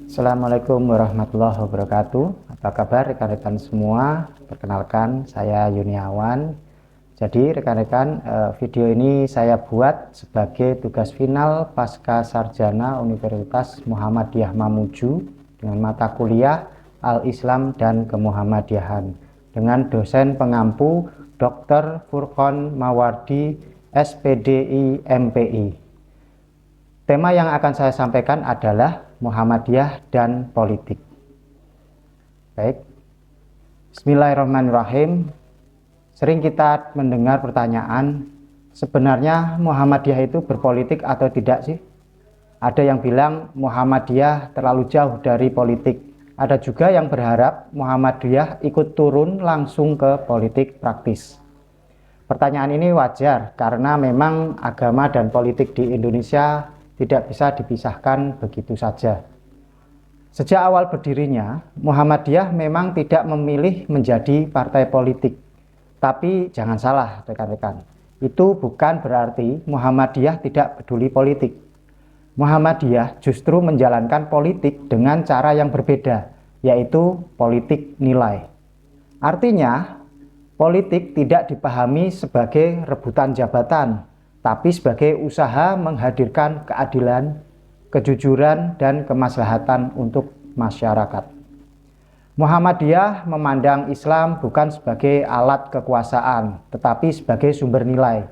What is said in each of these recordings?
Assalamualaikum warahmatullahi wabarakatuh. Apa kabar rekan-rekan semua? Perkenalkan, saya Yuniawan. Jadi rekan-rekan, video ini saya buat sebagai tugas final pasca sarjana Universitas Muhammadiyah Mamuju dengan mata kuliah Al-Islam dan Kemuhammadiyahan dengan dosen pengampu Dr. Furqon Mawardi, SPDI MPI. Tema yang akan saya sampaikan adalah Muhammadiyah dan politik. Baik, Bismillahirrahmanirrahim. Sering kita mendengar pertanyaan, sebenarnya Muhammadiyah itu berpolitik atau tidak sih? Ada yang bilang Muhammadiyah terlalu jauh dari politik. Ada juga yang berharap Muhammadiyah ikut turun langsung ke politik praktis. Pertanyaan ini wajar karena memang agama dan politik di Indonesia tidak bisa dipisahkan begitu saja. Sejak awal berdirinya, Muhammadiyah memang tidak memilih menjadi partai politik. Tapi jangan salah rekan-rekan, itu bukan berarti Muhammadiyah tidak peduli politik. Muhammadiyah justru menjalankan politik dengan cara yang berbeda, yaitu politik nilai. Artinya, politik tidak dipahami sebagai rebutan jabatan, tapi sebagai usaha menghadirkan keadilan, kejujuran, dan kemaslahatan untuk masyarakat. Muhammadiyah memandang Islam bukan sebagai alat kekuasaan, tetapi sebagai sumber nilai.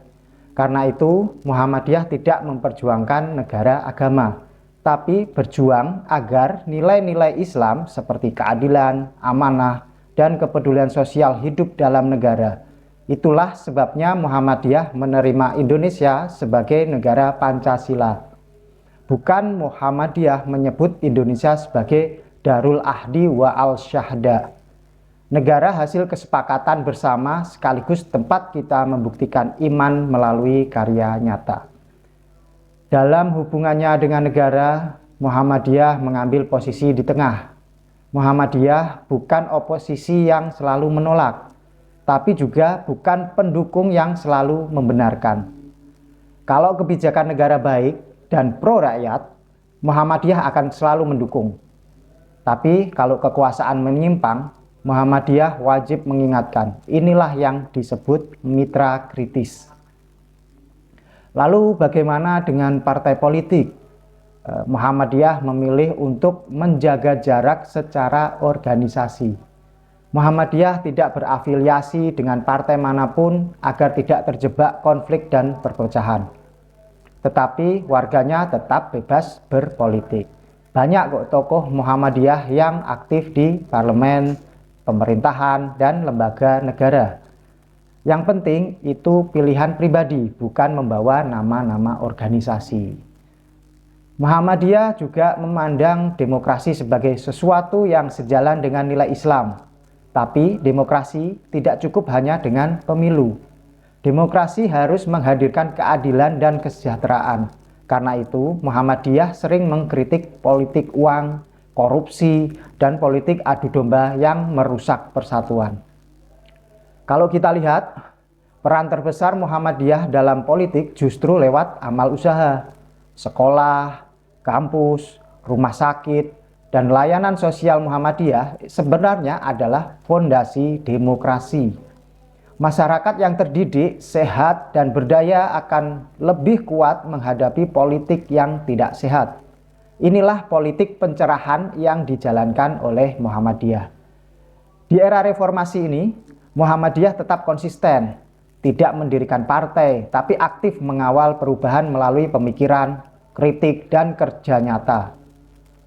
Karena itu, Muhammadiyah tidak memperjuangkan negara agama, tapi berjuang agar nilai-nilai Islam seperti keadilan, amanah, dan kepedulian sosial hidup dalam negara. Itulah sebabnya Muhammadiyah menerima Indonesia sebagai negara Pancasila. Bukan Muhammadiyah menyebut Indonesia sebagai Darul Ahdi wa al-Syahda, negara hasil kesepakatan bersama sekaligus tempat kita membuktikan iman melalui karya nyata. Dalam hubungannya dengan negara, Muhammadiyah mengambil posisi di tengah. Muhammadiyah bukan oposisi yang selalu menolak, tapi juga bukan pendukung yang selalu membenarkan. Kalau kebijakan negara baik dan pro rakyat, Muhammadiyah akan selalu mendukung. Tapi kalau kekuasaan menyimpang, Muhammadiyah wajib mengingatkan. Inilah yang disebut mitra kritis. Lalu bagaimana dengan partai politik? Muhammadiyah memilih untuk menjaga jarak secara organisasi. Muhammadiyah tidak berafiliasi dengan partai manapun agar tidak terjebak konflik dan perpecahan. Tetapi warganya tetap bebas berpolitik. Banyak kok tokoh Muhammadiyah yang aktif di parlemen, pemerintahan, dan lembaga negara. Yang penting itu pilihan pribadi, bukan membawa nama-nama organisasi. Muhammadiyah juga memandang demokrasi sebagai sesuatu yang sejalan dengan nilai Islam. Tapi demokrasi tidak cukup hanya dengan pemilu. Demokrasi harus menghadirkan keadilan dan kesejahteraan. Karena itu, Muhammadiyah sering mengkritik politik uang, korupsi, dan politik adu domba yang merusak persatuan. Kalau kita lihat, peran terbesar Muhammadiyah dalam politik justru lewat amal usaha, sekolah, kampus, rumah sakit, dan layanan sosial Muhammadiyah sebenarnya adalah fondasi demokrasi. Masyarakat yang terdidik, sehat, dan berdaya akan lebih kuat menghadapi politik yang tidak sehat. Inilah politik pencerahan yang dijalankan oleh Muhammadiyah. Di era reformasi ini, Muhammadiyah tetap konsisten, tidak mendirikan partai, tapi aktif mengawal perubahan melalui pemikiran, kritik, dan kerja nyata.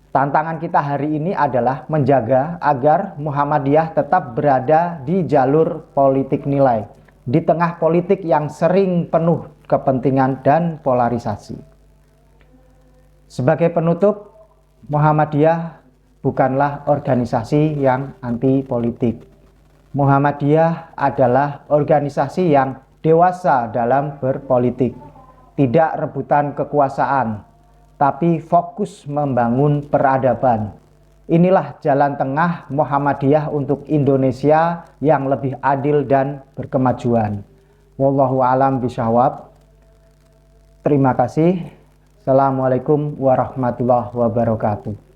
Tantangan kita hari ini adalah menjaga agar Muhammadiyah tetap berada di jalur politik nilai, di tengah politik yang sering penuh kepentingan dan polarisasi. Sebagai penutup, Muhammadiyah bukanlah organisasi yang anti politik. Muhammadiyah adalah organisasi yang dewasa dalam berpolitik, tidak rebutan kekuasaan, tapi fokus membangun peradaban. Inilah jalan tengah Muhammadiyah untuk Indonesia yang lebih adil dan berkemajuan. Wallahu a'lam bishawab. Terima kasih. Assalamualaikum warahmatullahi wabarakatuh.